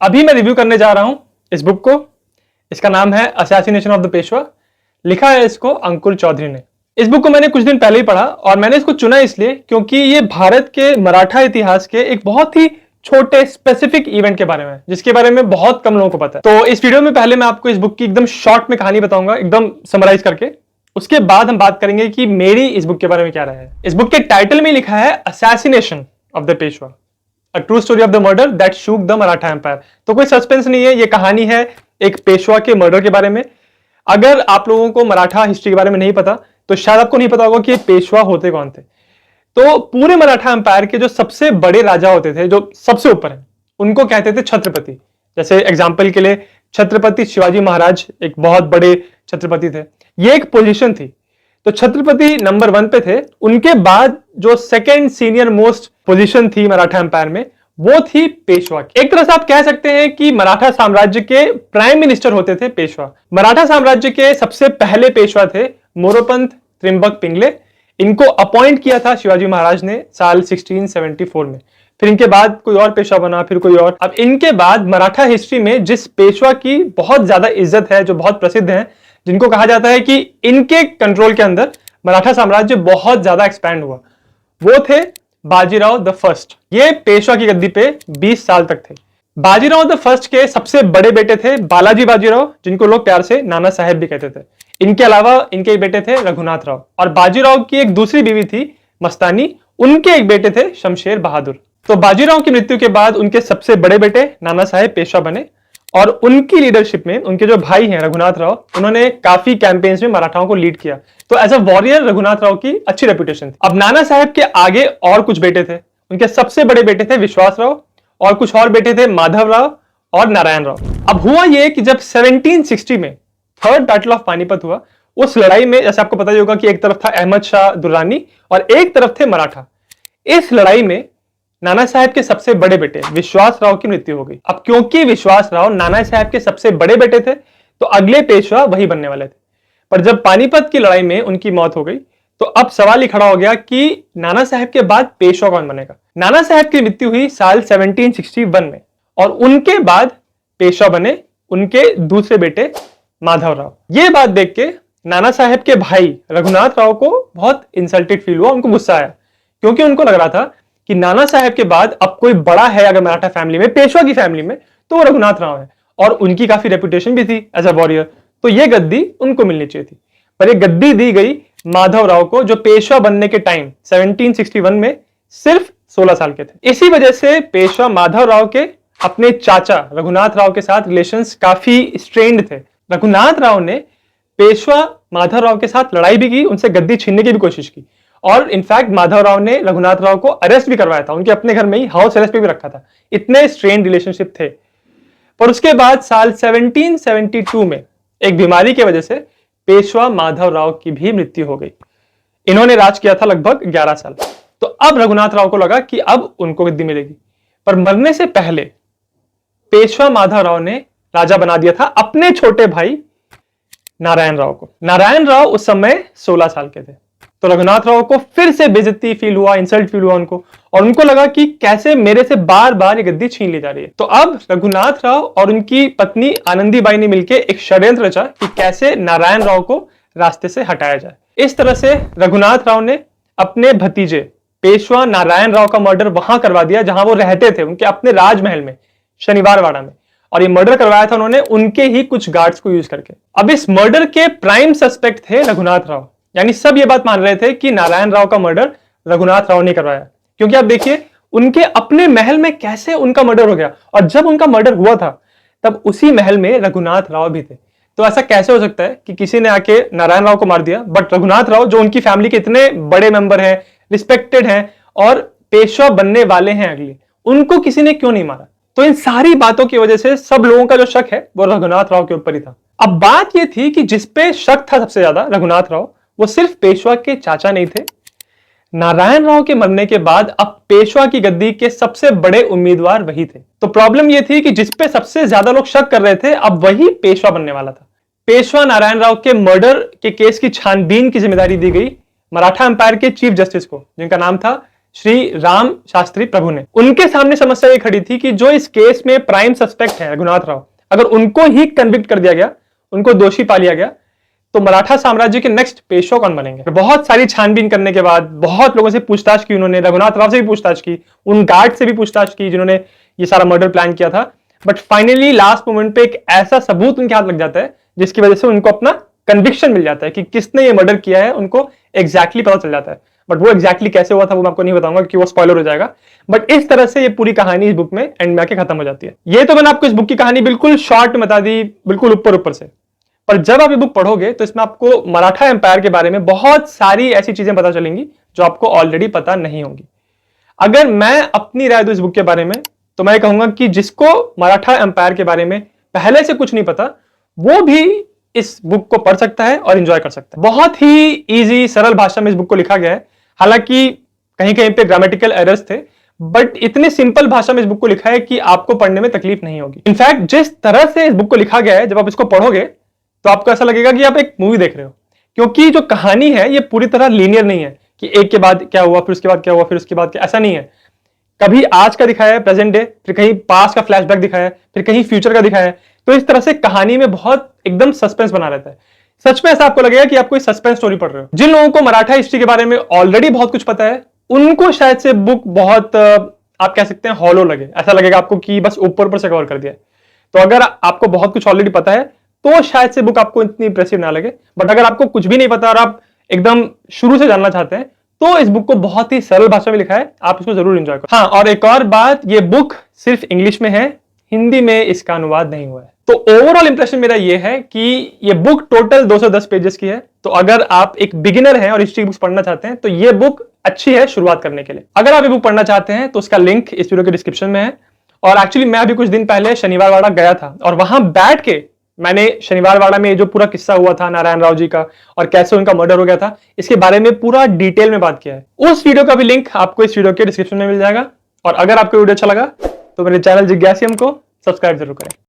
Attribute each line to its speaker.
Speaker 1: अभी मैं रिव्यू करने जा रहा हूं इस बुक को। इसका नाम है असैसिनेशन ऑफ द पेशवा। लिखा है इसको अंकुर चौधरी ने। इस बुक को मैंने कुछ दिन पहले ही पढ़ा और मैंने इसको चुना इसलिए क्योंकि ये भारत के मराठा इतिहास के एक बहुत ही छोटे स्पेसिफिक इवेंट के बारे में है, जिसके बारे में बहुत कम लोगों को पता है। तो इस वीडियो में पहले मैं आपको इस बुक की एकदम शॉर्ट में कहानी बताऊंगा, एकदम समराइज करके। उसके बाद हम बात करेंगे कि मेरी इस बुक के बारे में क्या राय है। इस बुक के टाइटल में लिखा है assassination of the Peshwa, a true story of the murder that shook the Maratha empire. तो कोई सस्पेंस नहीं है, ये कहानी है एक पेशवा के मर्डर के बारे में। अगर आप लोगों को मराठा हिस्ट्री के बारे में नहीं पता तो शायद आपको नहीं पता होगा कि पेशवा होते कौन थे। तो पूरे मराठा एम्पायर के जो सबसे बड़े राजा होते थे, जो सबसे ऊपर है, उनको कहते थे छत्रपति। जैसे एग्जाम्पल के लिए छत्रपति शिवाजी महाराज एक बहुत बड़े छत्रपति थे, ये एक पोजीशन थी। तो छत्रपति नंबर 1 पे थे। उनके बाद जो सेकेंड सीनियर मोस्ट पोजीशन थी मराठा एम्पायर में, वो थी पेशवा। एक तरह से आप कह सकते हैं कि मराठा साम्राज्य के प्राइम मिनिस्टर होते थे पेशवा। मराठा साम्राज्य के सबसे पहले पेशवा थे मोरोपंत त्रिंबक पिंगले। इनको अपॉइंट किया था शिवाजी महाराज ने साल 1674 में। फिर इनके बाद कोई और पेशवा बना, फिर कोई और। अब इनके बाद मराठा हिस्ट्री में जिस पेशवा की बहुत ज्यादा इज्जत है, जो बहुत प्रसिद्ध है, जिनको कहा जाता है कि इनके कंट्रोल के अंदर मराठा साम्राज्य बहुत ज्यादा एक्सपैंड हुआ, वो थे बाजीराव द फर्स्ट। ये पेशवा की गद्दी पे 20 साल तक थे। बाजीराव द फर्स्ट के सबसे बड़े बेटे थे बालाजी बाजीराव, जिनको लोग प्यार से नाना साहेब भी कहते थे। इनके अलावा इनके एक बेटे थे रघुनाथ राव, और बाजीराव की एक दूसरी बीवी थी मस्तानी, उनके एक बेटे थे शमशेर बहादुर। तो बाजीराव की मृत्यु के बाद उनके सबसे बड़े बेटे नाना साहेब पेशवा बने, और उनकी लीडरशिप में उनके जो भाई हैं रघुनाथ राव, उन्होंने काफी कैंपेन्स में मराठाओं को लीड किया। तो as a warrior Raghunath Rao की अच्छी रेपुटेशन थी। अब नाना साहेब के आगे और कुछ बेटे थे। उनके सबसे बड़े बेटे थे विश्वास राव, और कुछ और बेटे थे माधव राव और नारायण राव। अब हुआ ये कि जब 1760 में थर्ड बैटल ऑफ पानीपत हुआ, उस लड़ाई में जैसे आपको पता ही होगा कि एक तरफ था अहमद शाह दुर्रानी और एक तरफ थे मराठा। इस लड़ाई में नाना साहेब के सबसे बड़े बेटे विश्वास राव की मृत्यु हो गई। अब क्योंकि विश्वास राव नाना साहेब के सबसे बड़े बेटे थे, तो अगले पेशवा वही बनने वाले थे। पर जब पानीपत की लड़ाई में उनकी मौत हो गई, तो अब सवाल ही खड़ा हो गया कि नाना साहेब के बाद पेशवा कौन बनेगा। नाना साहेब की मृत्यु हुई साल 1761 में, और उनके बाद पेशवा बने उनके दूसरे बेटे माधव राव। ये बात देख के नाना साहेब के भाई रघुनाथ राव को बहुत इंसल्टेड फील हुआ, उनको गुस्सा आया, क्योंकि उनको लग रहा था कि नाना साहेब के बाद अब कोई बड़ा है अगर मराठा फैमिली में, पेशवा की फैमिली में, तो वो रघुनाथ राव है, और उनकी काफी रेपुटेशन भी थी एज अ वॉरियर। तो ये गद्दी उनको मिलनी चाहिए थी। पर ये गद्दी दी गई माधव राव को, जो पेशवा बनने के टाइम 1761 में सिर्फ 16 साल के थे। इसी वजह से पेशवा माधव राव के अपने चाचा रघुनाथ राव के साथ रिलेशंस काफी स्ट्रेन्ड थे। रघुनाथ राव ने पेशवा माधव राव के साथ लड़ाई भी की, उनसे गद्दी छीनने की भी कोशिश की, और इनफैक्ट माधव राव ने रघुनाथ राव को अरेस्ट भी करवाया था, उनके अपने घर में ही हाउस अरेस्ट पे भी रखा था। इतने स्ट्रेन्ड रिलेशनशिप थे। पर उसके बाद साल 1772 में एक बीमारी की वजह से पेशवा माधव राव की भी मृत्यु हो गई। इन्होंने राज किया था लगभग 11 साल। तो अब रघुनाथ राव को लगा कि अब उनको गद्दी मिलेगी। पर मरने से पहले पेशवा माधव राव ने राजा बना दिया था अपने छोटे भाई नारायण राव को। नारायण राव उस समय 16 साल के थे। तो रघुनाथ राव को फिर से बेइज्जती फील हुआ, इंसल्ट फील हुआ उनको, और उनको लगा कि कैसे मेरे से बार बार ये गद्दी छीन ली जा रही है। तो अब रघुनाथ राव और उनकी पत्नी आनंदीबाई ने मिलकर एक षड्यंत्र रचा कि कैसे नारायण राव को रास्ते से हटाया जाए। इस तरह से रघुनाथ राव ने अपने भतीजे पेशवा नारायण राव का मर्डर वहां करवा दिया जहां वो रहते थे, उनके अपने राजमहल में, शनिवारवाड़ा में। और ये मर्डर करवाया था उन्होंने उनके ही कुछ गार्ड्स को यूज करके। अब इस मर्डर के प्राइम सस्पेक्ट थे रघुनाथ राव, यानी सब ये बात मान रहे थे कि नारायण राव का मर्डर रघुनाथ राव ने करवाया, क्योंकि आप देखिए उनके अपने महल में कैसे उनका मर्डर हो गया, और जब उनका मर्डर हुआ था तब उसी महल में रघुनाथ राव भी थे। तो ऐसा कैसे हो सकता है कि किसी ने आके नारायण राव को मार दिया, बट रघुनाथ राव जो उनकी फैमिली के इतने बड़े मेंबर हैं, रिस्पेक्टेड हैं और पेशवा बनने वाले हैं अगले, उनको किसी ने क्यों नहीं मारा। तो इन सारी बातों की वजह से सब लोगों का जो शक है वो रघुनाथ राव के ऊपर ही था। अब बात ये थी कि जिसपे शक था सबसे ज्यादा रघुनाथ राव, वो सिर्फ पेशवा के चाचा नहीं थे। नारायण राव के मरने के बाद अब पेशवा की गद्दी के सबसे बड़े उम्मीदवार वही थे। तो प्रॉब्लम यह थी कि जिसपे सबसे ज्यादा लोग शक कर रहे थे, अब वही पेशवा बनने वाला था। पेशवा नारायण राव के मर्डर के केस की छानबीन की जिम्मेदारी दी गई मराठा एम्पायर के चीफ जस्टिस को, जिनका नाम था श्री राम शास्त्री प्रभु ने। उनके सामने समस्या ये खड़ी थी कि जो इस केस में प्राइम सस्पेक्ट है रघुनाथ राव, अगर उनको ही कन्विक्ट कर दिया गया, उनको दोषी पा लिया गया, तो मराठा साम्राज्य के नेक्स्ट पेशवा कौन बनेंगे। बहुत सारी छानबीन करने के बाद बहुत लोगों से पूछताछ की उन्होंने, रघुनाथ राव से भी पूछताछ की, उन गार्ड से भी पूछताछ की जिन्होंने ये सारा मर्डर प्लान किया था, बट फाइनली लास्ट मोमेंट पे एक ऐसा सबूत उनके हाथ लग जाता है जिसकी वजह से उनको अपना कन्विक्शन मिल जाता है कि किसने ये मर्डर किया है, उनको एग्जैक्टली पता चल जाता है। बट वो एग्जैक्टली कैसे हुआ था वो मैं आपको नहीं बताऊंगा क्योंकि वो स्पॉइलर हो जाएगा। बट इस तरह से ये पूरी कहानी इस बुक में एंड में आके खत्म हो जाती है। ये तो मैंने आपको इस बुक की कहानी बिल्कुल शॉर्ट में बता दी, बिल्कुल ऊपर से, पर जब आप ये बुक पढ़ोगे तो इसमें आपको मराठा एम्पायर के बारे में बहुत सारी ऐसी चीजें पता चलेंगी जो आपको ऑलरेडी पता नहीं होंगी। अगर मैं अपनी राय दूं इस बुक के बारे में तो मैं कहूंगा कि जिसको मराठा एम्पायर के बारे में पहले से कुछ नहीं पता वो भी इस बुक को पढ़ सकता है और एंजॉय कर सकता है। बहुत ही इजी सरल भाषा में इस बुक को लिखा गया है, हालांकि कहीं कहीं पे ग्रामेटिकल एरर्स थे, बट इतने सिंपल भाषा में इस बुक को लिखा है कि आपको पढ़ने में तकलीफ नहीं होगी। इनफैक्ट जिस तरह से इस बुक को लिखा गया है, जब आप इसको पढ़ोगे तो आपको ऐसा लगेगा कि आप एक मूवी देख रहे हो, क्योंकि जो कहानी है ये पूरी तरह लीनियर नहीं है कि एक के बाद क्या हुआ, फिर उसके बाद क्या हुआ, फिर उसके बाद क्या, ऐसा नहीं है। कभी आज का दिखाया है प्रेजेंट डे, फिर कहीं पास्ट का फ्लैशबैक दिखाया है, फिर कहीं फ्यूचर का दिखाया है। तो इस तरह से कहानी में बहुत एकदम सस्पेंस बना रहता है। सच में ऐसा आपको लगेगा कि आप कोई सस्पेंस स्टोरी पढ़ रहे हो। जिन लोगों को मराठा हिस्ट्री के बारे में ऑलरेडी बहुत कुछ पता है उनको शायद से बुक बहुत आप कह सकते हैं हॉलो लगे, ऐसा लगेगा आपको कि बस ऊपर से कवर कर दिया है। तो अगर आपको बहुत कुछ ऑलरेडी पता है तो शायद से बुक आपको इतनी इंप्रेसिव ना लगे, बट अगर आपको कुछ भी नहीं पता और आप एकदम शुरू से जानना चाहते हैं तो इस बुक को बहुत ही सरल भाषा में लिखा है, आप इसको जरूर एंजॉय करो। हाँ, और एक और बात, ये बुक सिर्फ इंग्लिश में है, हिंदी में इसका अनुवाद नहीं हुआ है। तो ओवरऑल इंप्रेशन मेरा ये है कि ये बुक टोटल 210 पेजेस की है। तो अगर आप एक बिगिनर हैं और हिस्ट्री बुक्स पढ़ना चाहते हैं तो ये बुक अच्छी है शुरुआत करने के लिए। अगर आप ये बुक पढ़ना चाहते हैं तो उसका लिंक इस वीडियो के डिस्क्रिप्शन में है। और एक्चुअली मैं अभी कुछ दिन पहले शनिवार वाड़ा गया था और वहां बैठ के मैंने शनिवार वाड़ा में जो पूरा किस्सा हुआ था नारायण राव जी का और कैसे उनका मर्डर हो गया था, इसके बारे में पूरा डिटेल में बात किया है। उस वीडियो का भी लिंक आपको इस वीडियो के डिस्क्रिप्शन में मिल जाएगा। और अगर आपको वीडियो अच्छा लगा तो मेरे चैनल जिज्ञासियम को सब्सक्राइब जरूर करें।